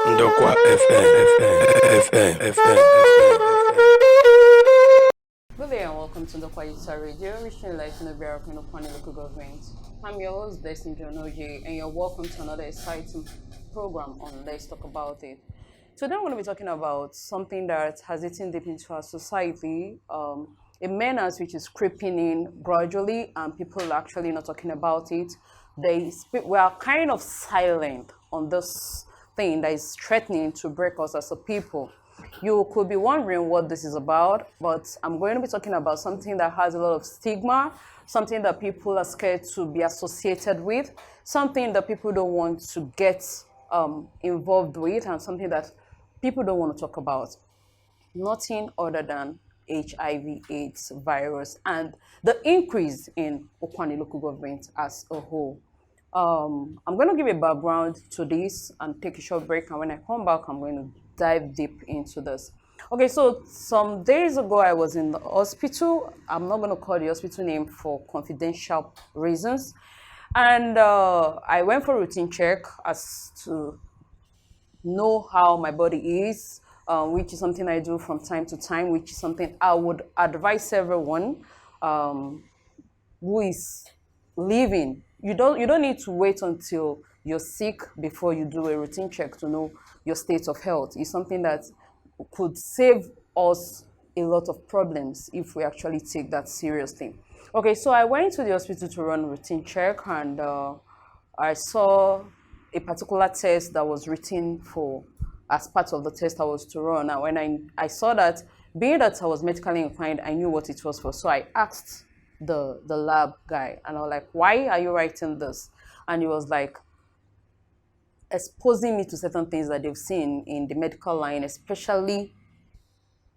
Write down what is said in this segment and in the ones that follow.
Ndokwa FM. Good day and welcome to Ndokwa Radio, reaching life in the ukwuani local government. I'm your host, John Ojeh, and you're welcome to another exciting program on Let's Talk About It. Today I'm going to be talking about something that has eaten deep into our society, a menace which is creeping in gradually, and people are actually not talking about it. We are kind of silent on this thing that is threatening to break us as a people. You could be wondering what this is about, but I'm going to be talking about something that has a lot of stigma, something that people are scared to be associated with, something that people don't want to get involved with, and something that people don't want to talk about. Nothing other than HIV AIDS virus and the increase in Ukwuani local government as a whole. I'm going to give a background to this and take a short break, and when I come back, I'm going to dive deep into this. Okay, so some days ago, I was in the hospital. I'm not going to call the hospital name for confidential reasons. And I went for a routine check as to know how my body is, which is something I do from time to time, which is something I would advise everyone who is living. You don't need to wait until you're sick before you do a routine check to know your state of health. It's something that could save us a lot of problems if we actually take that seriously. Okay, so I went to the hospital to run a routine check, and I saw a particular test that was written for as part of the test I was to run. And when I saw that, being that I was medically inclined, I knew what it was for. So I asked the lab guy, and I was like, why are you writing this? And he was like, exposing me to certain things that they've seen in the medical line, especially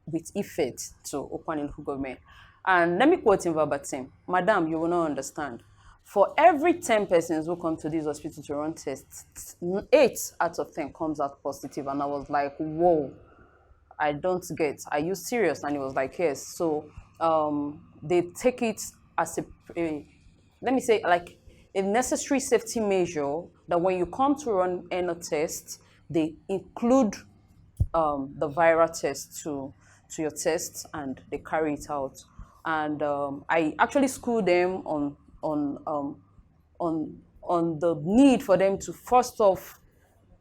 with effect to Ukwuani local government. And let me quote him verbatim: "Madam, you will not understand. For every 10 persons who come to this hospital to run tests, 8 out of 10 comes out positive." And I was like, whoa, I don't get, are you serious? And he was like, yes. So they take it as let me say, like a necessary safety measure that when you come to run any test, they include the viral test to your test, and they carry it out. And I actually schooled them on the need for them to first off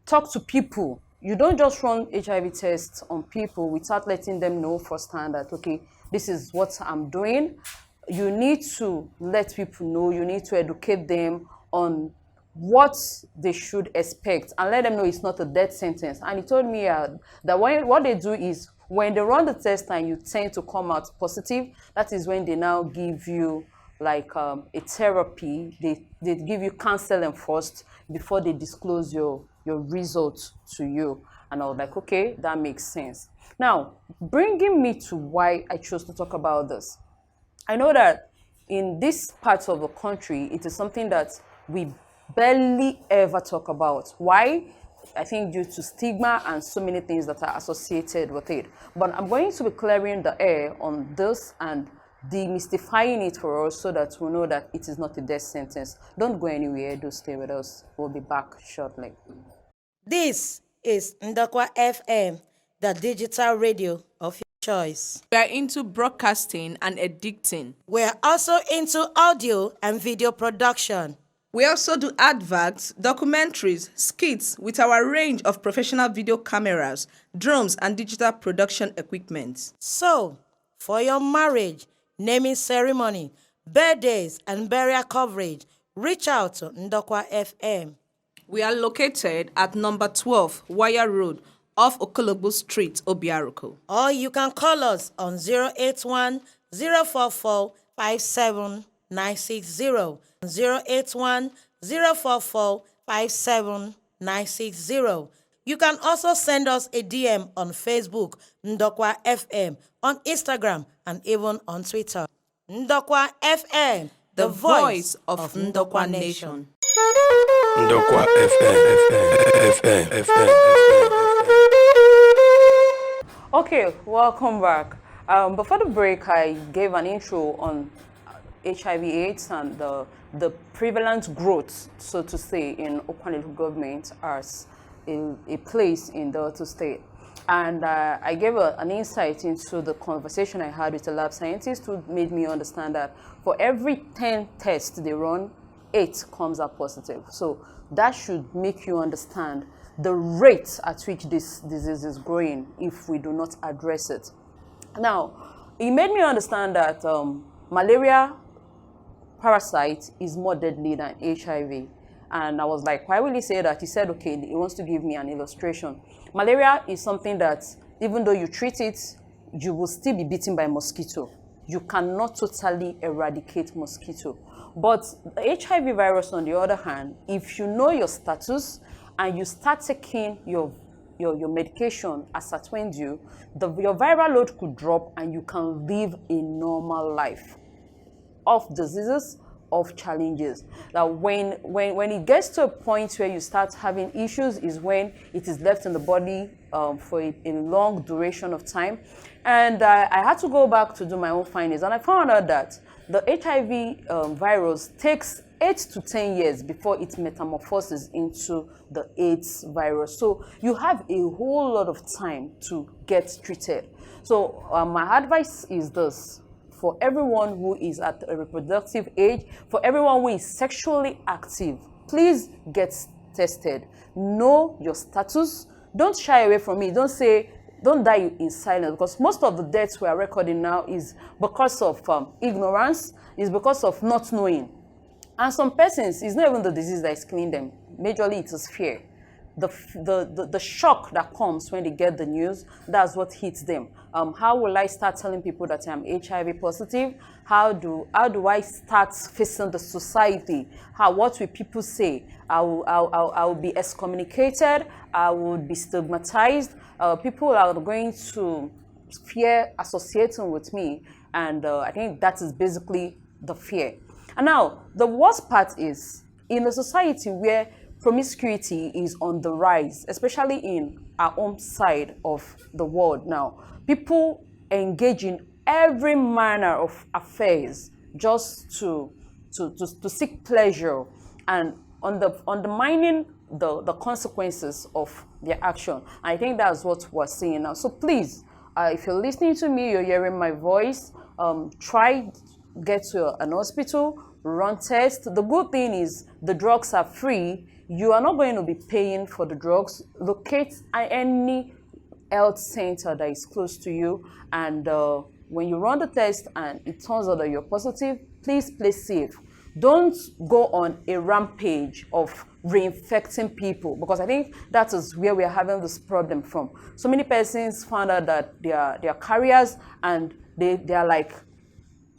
talk to people. You don't just run HIV tests on people without letting them know firsthand that, okay, this is what I'm doing. You need to let people know, you need to educate them on what they should expect and let them know it's not a death sentence. And he told me that what they do is when they run the test and you tend to come out positive, that is when they now give you like a therapy. They give you counseling first before they disclose your results to you. And I was like, okay, that makes sense. Now, bringing me to why I chose to talk about this. I know that in this part of the country, it is something that we barely ever talk about. Why? I think due to stigma and so many things that are associated with it. But I'm going to be clearing the air on this and demystifying it for us so that we know that it is not a death sentence. Don't go anywhere. Do stay with us. We'll be back shortly. This is Ndokwa FM, the digital radio of your choice. We are into broadcasting and editing. We are also into audio and video production. We also do adverts, documentaries, skits with our range of professional video cameras, drones, and digital production equipment. So, for your marriage, naming ceremony, birthdays, and burial coverage, reach out to Ndokwa FM. We are located at number 12, Wire Road, off Okologbo Street, Obiaruku. Or you can call us on 081 044 57960. 081 044 57960. You can also send us a DM on Facebook, Ndokwa FM, on Instagram, and even on Twitter. Ndokwa FM, the voice of Ndokwa Nation. Ndokwa FM. Okay, welcome back. Before the break, I gave an intro on HIV/AIDS and the prevalent growth, so to say, in Ukwuani government as a place in Delta State. And I gave an insight into the conversation I had with a lab scientist who made me understand that for every 10 tests they run, 8 comes out positive. So that should make you understand the rate at which this disease is growing if we do not address it. Now, it made me understand that malaria parasite is more deadly than HIV. And I was like, why will he say that? He said, okay, he wants to give me an illustration. Malaria is something that even though you treat it, you will still be bitten by mosquito. You cannot totally eradicate mosquito. But the HIV virus, on the other hand, if you know your status and you start taking your medication as at when due, your viral load could drop and you can live a normal life of diseases, of challenges. That when it gets to a point where you start having issues is when it is left in the body for a long duration of time. And I had to go back to do my own findings, and I found out that the HIV virus takes 8 to 10 years before it metamorphoses into the AIDS virus. So you have a whole lot of time to get treated. So my advice is this: for everyone who is at a reproductive age, for everyone who is sexually active, please get tested. Know your status. Don't shy away from it. Don't die in silence, because most of the deaths we are recording now is because of ignorance, is because of not knowing. And some persons, it's not even the disease that is killing them. Majorly, it is fear. The shock that comes when they get the news, that's what hits them. How will I start telling people that I'm HIV positive? How do I start facing the society? What will people say? I will be excommunicated. I will be stigmatized. People are going to fear associating with me, and I think that is basically the fear. And now, the worst part is, in a society where promiscuity is on the rise, especially in our own side of the world now, people engage in every manner of affairs just to seek pleasure and undermining the consequences of their action. I think that's what we're seeing now. So please, if you're listening to me, you're hearing my voice, try get to an hospital, run tests. The good thing is the drugs are free. You are not going to be paying for the drugs. Locate any health center that is close to you, and when you run the test and it turns out that you're positive, please play safe. Don't go on a rampage of reinfecting people, because I think that is where we are having this problem from. So many persons found out that they are carriers, and they are like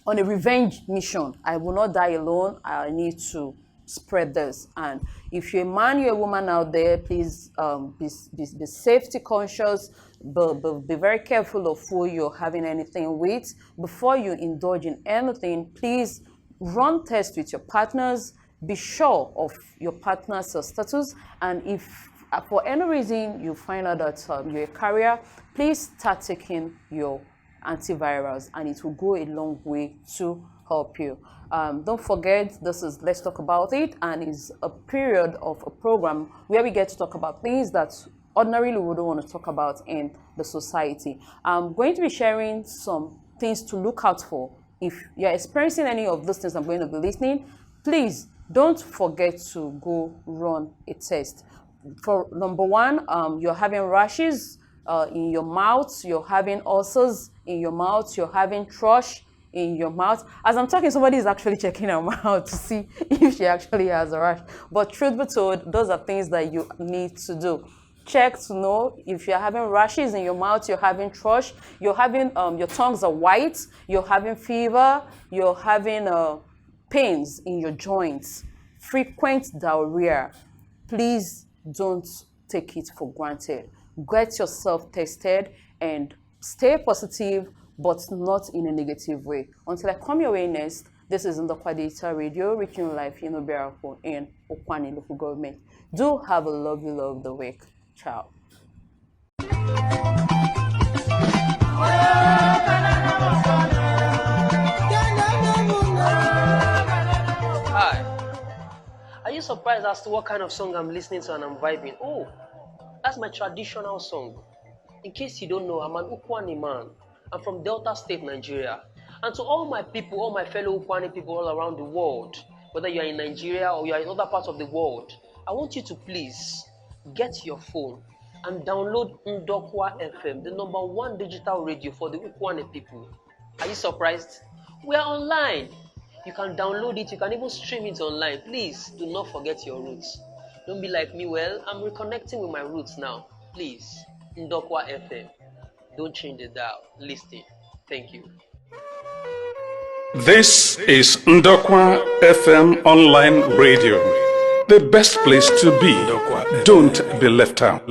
on a revenge mission. I will not die alone. I need to spread this. And if you're a man, you're a woman out there, please be safety conscious. Be very careful of who you're having anything with. Before you indulge in anything, please run tests with your partners. Be sure of your partner's status. And if for any reason you find out that you're a carrier, please start taking your antivirals, and it will go a long way to help you. Don't forget, this is Let's Talk About It, and it's a period of a program where we get to talk about things that ordinarily we don't want to talk about in the society. I'm going to be sharing some things to look out for. If you're experiencing any of those things I'm going to be listening, please don't forget to go run a test. For number one, you're having rashes in your mouth, you're having ulcers in your mouth, you're having thrush in your mouth. As I'm talking, somebody is actually checking her mouth to see if she actually has a rash. But truth be told, those are things that you need to do. Check to know if you're having rashes in your mouth, you're having thrush, you're having your tongues are white, you're having fever, you're having pains in your joints, frequent diarrhea. Please don't take it for granted. Get yourself tested and stay positive, but not in a negative way. Until I come your way next, this is Ndokwa Radio, reaching life in Obiarako in Ukwuani local government. Do have a lovely week. Ciao. Hi. Are you surprised as to what kind of song I'm listening to and I'm vibing? Oh, That's my traditional song. In case you don't know, I'm an ukwuani man. I'm from Delta State, Nigeria. And to all my people, all my fellow ukwuani people all around the world, whether you are in Nigeria or you are in other parts of the world, I want you to please get your phone and download Ndokwa FM, the #1 digital radio for the ukwuani people. Are you surprised? We are online. You can download it. You can even stream it online. Please do not forget your roots. Don't be like me. Well, I'm reconnecting with my roots now. Please, Ndokwa FM. Don't change the dial. Listen. Thank you. This is Ndokwa FM online radio. The best place to be. Don't be left out.